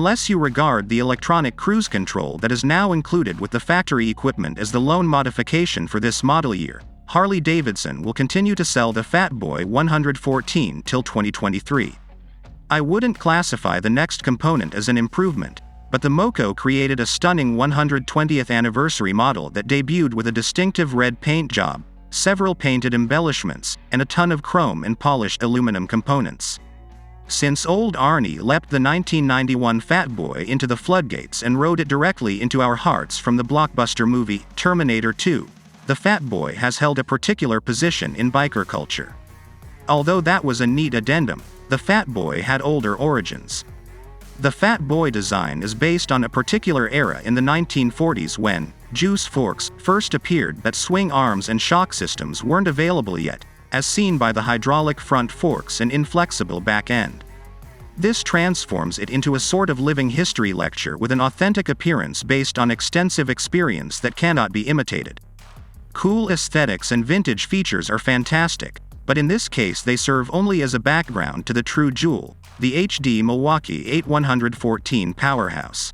Unless you regard the electronic cruise control that is now included with the factory equipment as the lone modification for this model year, Harley-Davidson will continue to sell the Fat Boy 114 till 2023. I wouldn't classify the next component as an improvement, but the Moco created a stunning 120th anniversary model that debuted with a distinctive red paint job, several painted embellishments, and a ton of chrome and polished aluminum components. Since old Arnie leapt the 1991 Fat Boy into the floodgates and rode it directly into our hearts from the blockbuster movie Terminator 2, the Fat Boy has held a particular position in biker culture. Although that was a neat addendum, the Fat Boy had older origins. The Fat Boy design is based on a particular era in the 1940s when juice forks first appeared, but swing arms and shock systems weren't available yet, as seen by the hydraulic front forks and inflexible back end. This transforms it into a sort of living history lecture with an authentic appearance based on extensive experience that cannot be imitated. Cool aesthetics and vintage features are fantastic, but in this case they serve only as a background to the true jewel, the HD Milwaukee-Eight 114 powerhouse.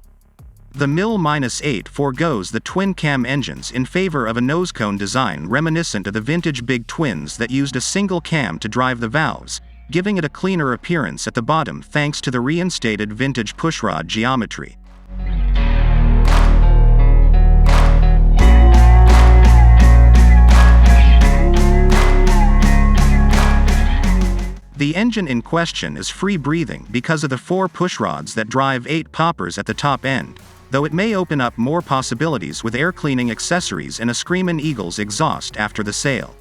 The Mil-8 forgoes the twin-cam engines in favor of a nose cone design reminiscent of the vintage Big Twins that used a single cam to drive the valves, giving it a cleaner appearance at the bottom thanks to the reinstated vintage pushrod geometry. The engine in question is free-breathing because of the 4 pushrods that drive 8 poppers at the top end, though it may open up more possibilities with air cleaning accessories and a Screamin' Eagles exhaust after the sale.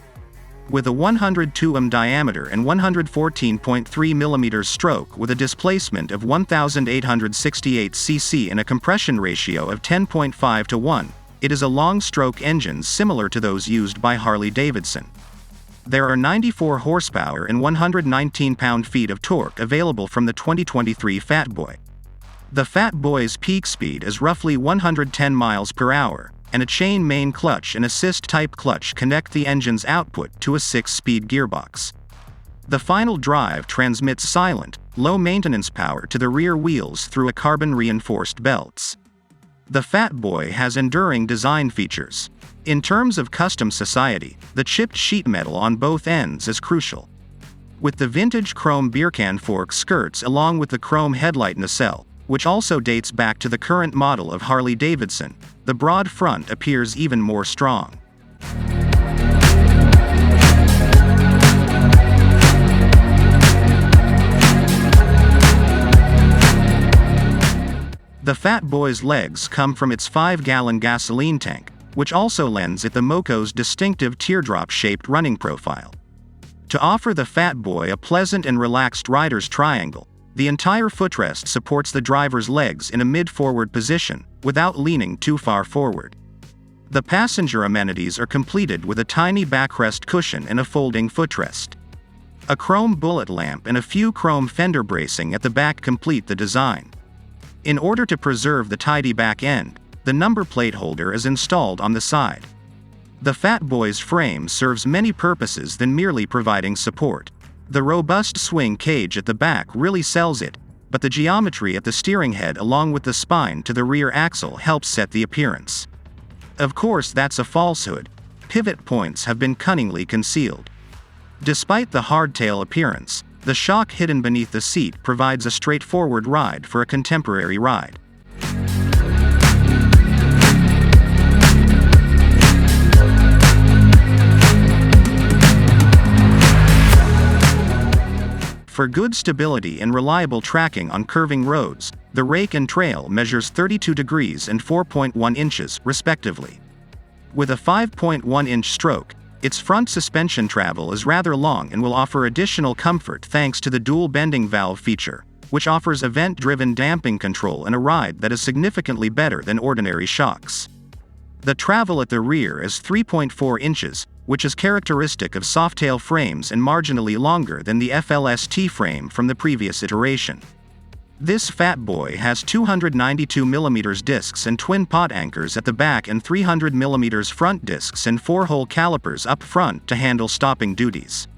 With a 102 mm diameter and 114.3 mm stroke with a displacement of 1,868 cc and a compression ratio of 10.5 to 1, it is a long-stroke engine similar to those used by Harley-Davidson. There are 94 horsepower and 119 pound-feet of torque available from the 2023 Fat Boy. The Fat Boy's peak speed is roughly 110 miles per hour, and a chain main clutch and assist-type clutch connect the engine's output to a 6-speed gearbox. The final drive transmits silent, low-maintenance power to the rear wheels through a carbon-reinforced belts. The Fat Boy has enduring design features. In terms of custom society, the chipped sheet metal on both ends is crucial. With the vintage chrome beer can fork skirts along with the chrome headlight nacelle, which also dates back to the current model of Harley-Davidson, the broad front appears even more strong. The Fat Boy's legs come from its 5-gallon gasoline tank, which also lends it the Moco's distinctive teardrop-shaped running profile. To offer the Fat Boy a pleasant and relaxed rider's triangle, the entire footrest supports the driver's legs in a mid-forward position, without leaning too far forward. The passenger amenities are completed with a tiny backrest cushion and a folding footrest. A chrome bullet lamp and a few chrome fender bracing at the back complete the design. In order to preserve the tidy back end, the number plate holder is installed on the side. The Fat Boy's frame serves many purposes than merely providing support. The robust swing cage at the back really sells it, but the geometry at the steering head along with the spine to the rear axle helps set the appearance. Of course, that's a falsehood. Pivot points have been cunningly concealed. Despite the hardtail appearance, the shock hidden beneath the seat provides a straightforward ride for a contemporary ride. For good stability and reliable tracking on curving roads, the rake and trail measures 32 degrees and 4.1 inches, respectively. With a 5.1-inch stroke, its front suspension travel is rather long and will offer additional comfort thanks to the dual bending valve feature, which offers event-driven damping control and a ride that is significantly better than ordinary shocks. The travel at the rear is 3.4 inches, which is characteristic of softail frames and marginally longer than the FLST frame from the previous iteration. This Fat Boy has 292mm discs and twin pot anchors at the back and 300mm front discs and 4-hole calipers up front to handle stopping duties.